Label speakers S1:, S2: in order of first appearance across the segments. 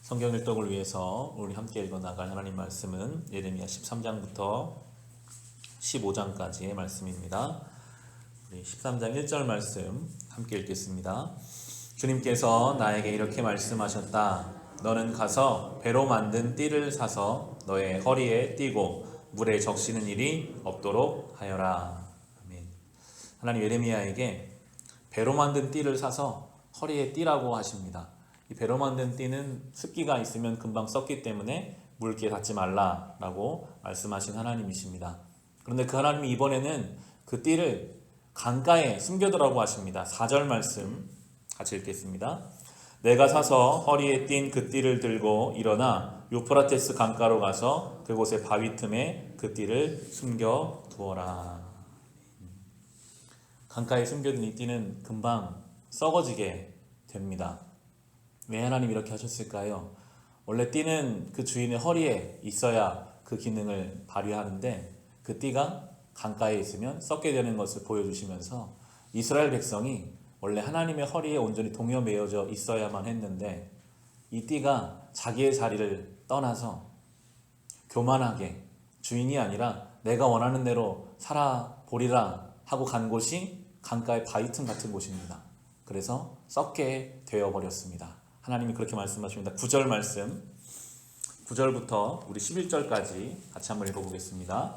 S1: 성경 일독을 위해서 우리 함께 읽어 나갈 하나님 말씀은 예레미야 13장부터 15장까지의 말씀입니다. 우리 13장 1절 말씀 함께 읽겠습니다. 주님께서 나에게 이렇게 말씀하셨다. 너는 가서 배로 만든 띠를 사서 너의 허리에 띠고 물에 적시는 일이 없도록 하여라. 아멘. 하나님 예레미야에게 배로 만든 띠를 사서 허리에 띠라고 하십니다. 이 배로 만든 띠는 습기가 있으면 금방 썩기 때문에 물기에 닿지 말라라고 말씀하신 하나님이십니다. 그런데 그 하나님이 이번에는 그 띠를 강가에 숨겨두라고 하십니다. 4절 말씀 같이 읽겠습니다. 내가 사서 허리에 띈 그 띠를 들고 일어나 유프라테스 강가로 가서 그곳의 바위 틈에 그 띠를 숨겨두어라. 강가에 숨겨둔 이 띠는 금방 썩어지게 됩니다. 왜 하나님 이렇게 하셨을까요? 원래 띠는 그 주인의 허리에 있어야 그 기능을 발휘하는데 그 띠가 강가에 있으면 썩게 되는 것을 보여주시면서 이스라엘 백성이 원래 하나님의 허리에 온전히 동여 매어져 있어야만 했는데 이 띠가 자기의 자리를 떠나서 교만하게 주인이 아니라 내가 원하는 대로 살아보리라 하고 간 곳이 강가의 바위틈 같은 곳입니다. 그래서 썩게 되어버렸습니다. 하나님이 그렇게 말씀하십니다. 9절 말씀 9절부터 우리 11절까지 같이 한번 읽어보겠습니다.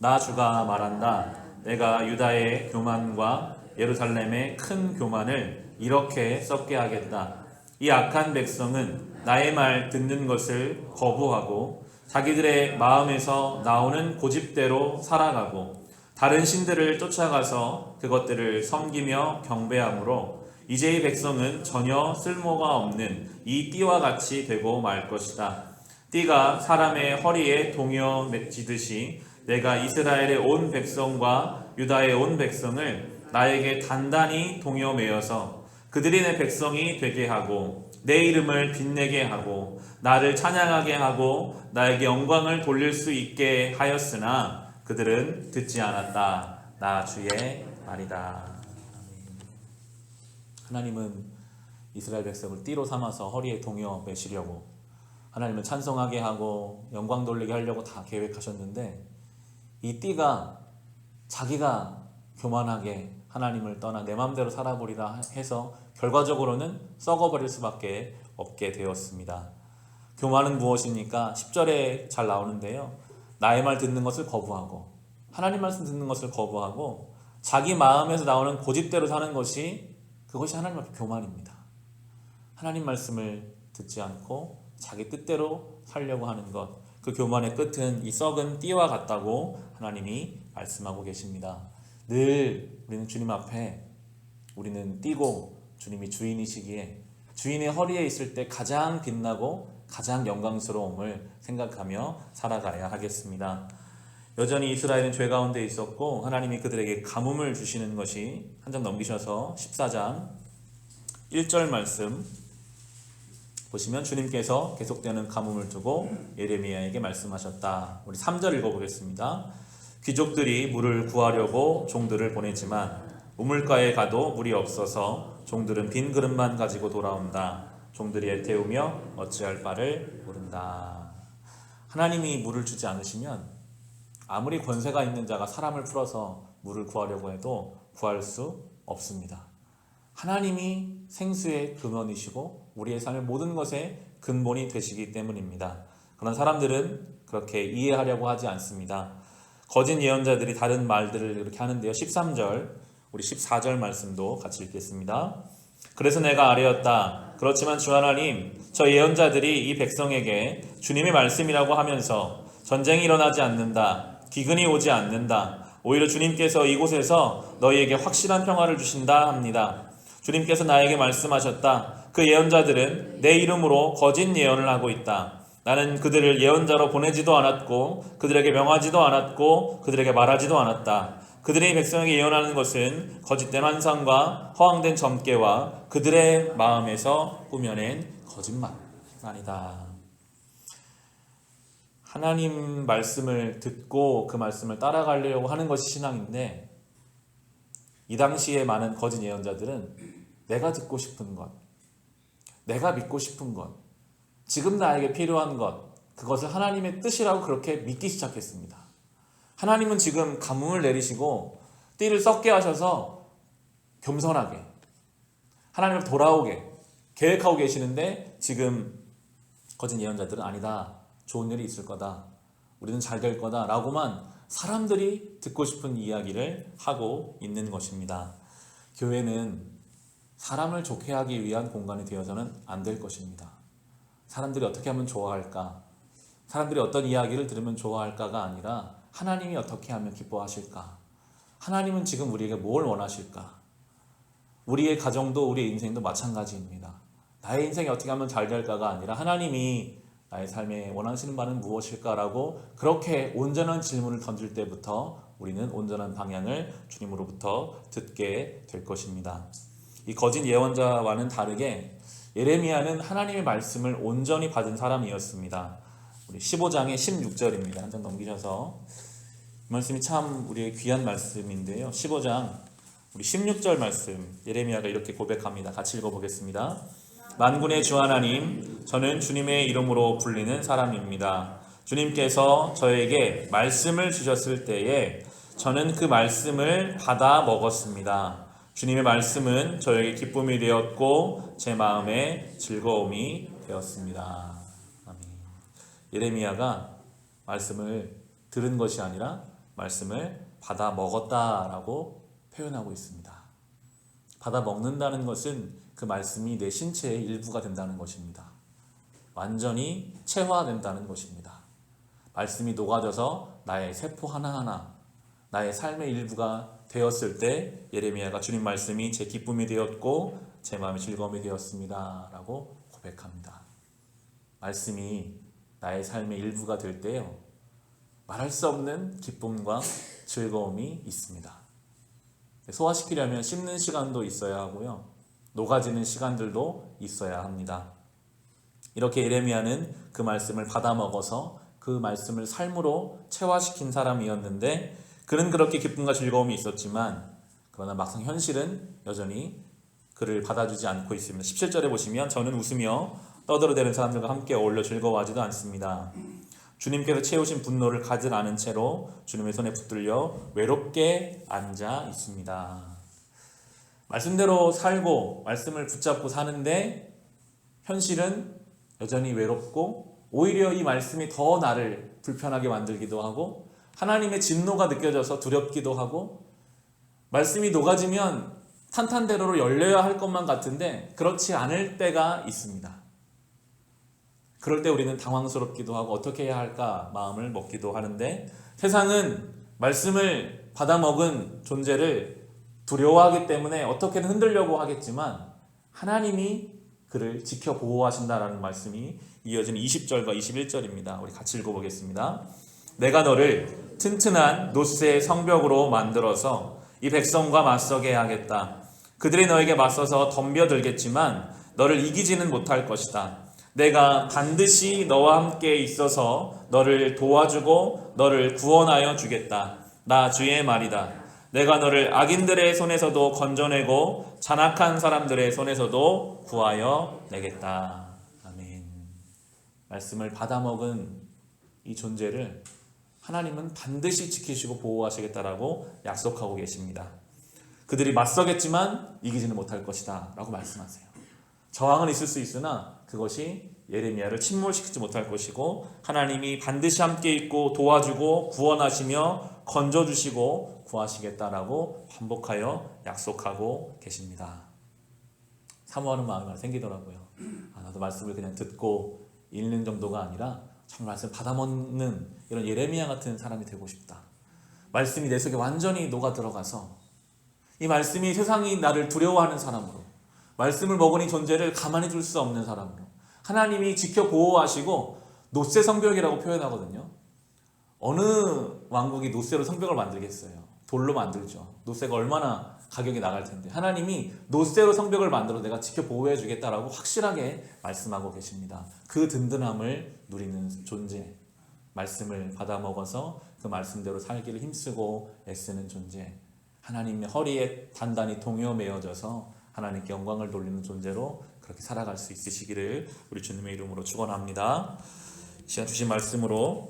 S1: 나 주가 말한다. 내가 유다의 교만과 예루살렘의 큰 교만을 이렇게 썩게 하겠다. 이 악한 백성은 나의 말 듣는 것을 거부하고 자기들의 마음에서 나오는 고집대로 살아가고 다른 신들을 쫓아가서 그것들을 섬기며 경배하므로 이제 이 백성은 전혀 쓸모가 없는 이 띠와 같이 되고 말 것이다. 띠가 사람의 허리에 동여 맺히듯이 내가 이스라엘의 온 백성과 유다의 온 백성을 나에게 단단히 동여 매어서 그들이 내 백성이 되게 하고 내 이름을 빛내게 하고 나를 찬양하게 하고 나에게 영광을 돌릴 수 있게 하였으나 그들은 듣지 않았다. 나 주의 말이다. 하나님은 이스라엘 백성을 띠로 삼아서 허리에 동여 매시려고 하나님은 찬송하게 하고 영광 돌리게 하려고 다 계획하셨는데 이 띠가 자기가 교만하게 하나님을 떠나 내 마음대로 살아보리라 해서 결과적으로는 썩어버릴 수밖에 없게 되었습니다. 교만은 무엇입니까? 10절에 잘 나오는데요. 나의 말 듣는 것을 거부하고 하나님 말씀 듣는 것을 거부하고 자기 마음에서 나오는 고집대로 사는 것이 그것이 하나님 앞에 교만입니다. 하나님 말씀을 듣지 않고 자기 뜻대로 살려고 하는 것, 그 교만의 끝은 이 썩은 띠와 같다고 하나님이 말씀하고 계십니다. 늘 우리는 주님 앞에 우리는 띠고 주님이 주인이시기에 주인의 허리에 있을 때 가장 빛나고 가장 영광스러움을 생각하며 살아가야 하겠습니다. 여전히 이스라엘은 죄 가운데 있었고 하나님이 그들에게 가뭄을 주시는 것이 한 장 넘기셔서 14장 1절 말씀 보시면 주님께서 계속되는 가뭄을 두고 예레미야에게 말씀하셨다. 우리 3절 읽어보겠습니다. 귀족들이 물을 구하려고 종들을 보내지만 우물가에 가도 물이 없어서 종들은 빈 그릇만 가지고 돌아온다. 종들이 애태우며 어찌할 바를 모른다. 하나님이 물을 주지 않으시면 아무리 권세가 있는 자가 사람을 풀어서 물을 구하려고 해도 구할 수 없습니다. 하나님이 생수의 근원이시고 우리의 삶의 모든 것의 근본이 되시기 때문입니다. 그런 사람들은 그렇게 이해하려고 하지 않습니다. 거짓 예언자들이 다른 말들을 이렇게 하는데요. 13절, 우리 14절 말씀도 같이 읽겠습니다. 그래서 내가 아뢰었다. 그렇지만 주 하나님, 저 예언자들이 이 백성에게 주님의 말씀이라고 하면서 전쟁이 일어나지 않는다. 기근이 오지 않는다. 오히려 주님께서 이곳에서 너희에게 확실한 평화를 주신다 합니다. 주님께서 나에게 말씀하셨다. 그 예언자들은 내 이름으로 거짓 예언을 하고 있다. 나는 그들을 예언자로 보내지도 않았고 그들에게 명하지도 않았고 그들에게 말하지도 않았다. 그들이 백성에게 예언하는 것은 거짓된 환상과 허황된 점괘와 그들의 마음에서 꾸며낸 거짓말이다. 하나님 말씀을 듣고 그 말씀을 따라가려고 하는 것이 신앙인데 이 당시에 많은 거짓 예언자들은 내가 듣고 싶은 것, 내가 믿고 싶은 것, 지금 나에게 필요한 것, 그것을 하나님의 뜻이라고 그렇게 믿기 시작했습니다. 하나님은 지금 가뭄을 내리시고 띠를 썩게 하셔서 겸손하게 하나님을 돌아오게 계획하고 계시는데, 지금 거짓 예언자들은 아니다, 좋은 일이 있을 거다, 우리는 잘 될 거다 라고만 사람들이 듣고 싶은 이야기를 하고 있는 것입니다. 교회는 사람을 좋게 하기 위한 공간이 되어서는 안 될 것입니다. 사람들이 어떻게 하면 좋아할까, 사람들이 어떤 이야기를 들으면 좋아할까가 아니라 하나님이 어떻게 하면 기뻐하실까, 하나님은 지금 우리에게 뭘 원하실까. 우리의 가정도 우리의 인생도 마찬가지입니다. 나의 인생이 어떻게 하면 잘 될까가 아니라 하나님이 나의 삶에 원하시는 바는 무엇일까라고 그렇게 온전한 질문을 던질 때부터 우리는 온전한 방향을 주님으로부터 듣게 될 것입니다. 이 거짓 예언자와는 다르게 예레미야는 하나님의 말씀을 온전히 받은 사람이었습니다. 우리 15장의 16절입니다. 한 장 넘기셔서, 이 말씀이 참 우리의 귀한 말씀인데요. 15장 우리 16절 말씀, 예레미야가 이렇게 고백합니다. 같이 읽어보겠습니다. 만군의 주 하나님, 저는 주님의 이름으로 불리는 사람입니다. 주님께서 저에게 말씀을 주셨을 때에 저는 그 말씀을 받아 먹었습니다. 주님의 말씀은 저에게 기쁨이 되었고 제 마음에 즐거움이 되었습니다. 아멘. 예레미야가 말씀을 들은 것이 아니라 말씀을 받아 먹었다라고 표현하고 있습니다. 받아 먹는다는 것은 그 말씀이 내 신체의 일부가 된다는 것입니다. 완전히 체화된다는 것입니다. 말씀이 녹아져서 나의 세포 하나하나, 나의 삶의 일부가 되었을 때 예레미야가 주님 말씀이 제 기쁨이 되었고 제 마음의 즐거움이 되었습니다 라고 고백합니다. 말씀이 나의 삶의 일부가 될 때요, 말할 수 없는 기쁨과 즐거움이 있습니다. 소화시키려면 씹는 시간도 있어야 하고요, 녹아지는 시간들도 있어야 합니다. 이렇게 예레미야는 그 말씀을 받아 먹어서 그 말씀을 삶으로 체화시킨 사람이었는데, 그는 그렇게 기쁨과 즐거움이 있었지만 그러나 막상 현실은 여전히 그를 받아주지 않고 있습니다. 17절에 보시면 저는 웃으며 떠들어대는 사람들과 함께 어울려 즐거워하지도 않습니다. 주님께서 채우신 분노를 가질 않은 채로 주님의 손에 붙들려 외롭게 앉아 있습니다. 말씀대로 살고 말씀을 붙잡고 사는데 현실은 여전히 외롭고 오히려 이 말씀이 더 나를 불편하게 만들기도 하고 하나님의 진노가 느껴져서 두렵기도 하고, 말씀이 녹아지면 탄탄대로로 열려야 할 것만 같은데 그렇지 않을 때가 있습니다. 그럴 때 우리는 당황스럽기도 하고 어떻게 해야 할까 마음을 먹기도 하는데, 세상은 말씀을 받아먹은 존재를 두려워하기 때문에 어떻게든 흔들려고 하겠지만 하나님이 그를 지켜 보호하신다라는 말씀이 이어진 20절과 21절입니다. 우리 같이 읽어보겠습니다. 내가 너를 튼튼한 노스의 성벽으로 만들어서 이 백성과 맞서게 하겠다. 그들이 너에게 맞서서 덤벼들겠지만 너를 이기지는 못할 것이다. 내가 반드시 너와 함께 있어서 너를 도와주고 너를 구원하여 주겠다. 나 주의 말이다. 내가 너를 악인들의 손에서도 건져내고 잔악한 사람들의 손에서도 구하여 내겠다. 아멘. 말씀을 받아먹은 이 존재를 하나님은 반드시 지키시고 보호하시겠다라고 약속하고 계십니다. 그들이 맞서겠지만 이기지는 못할 것이다 라고 말씀하세요. 저항은 있을 수 있으나 그것이 예레미야를 침몰시키지 못할 것이고 하나님이 반드시 함께 있고 도와주고 구원하시며 건져주시고 구하시겠다라고 반복하여 약속하고 계십니다. 사모하는 마음이 생기더라고요. 나도 말씀을 그냥 듣고 읽는 정도가 아니라 정말 말씀 받아먹는 이런 예레미야 같은 사람이 되고 싶다. 말씀이 내 속에 완전히 녹아 들어가서 이 말씀이 세상이 나를 두려워하는 사람으로, 말씀을 먹은 이 존재를 가만히 둘 수 없는 사람으로 하나님이 지켜 보호하시고 노세 성벽이라고 표현하거든요. 어느 왕국이 노세로 성벽을 만들겠어요? 돌로 만들죠. 노세가 얼마나 가격이 나갈 텐데 하나님이 노세로 성벽을 만들어 내가 지켜 보호해 주겠다라고 확실하게 말씀하고 계십니다. 그 든든함을 누리는 존재, 말씀을 받아 먹어서 그 말씀대로 살기를 힘쓰고 애쓰는 존재, 하나님의 허리에 단단히 동여 매어져서 하나님께 영광을 돌리는 존재로 그렇게 살아갈 수 있으시기를 우리 주님의 이름으로 축원합니다. 시간 주신 말씀으로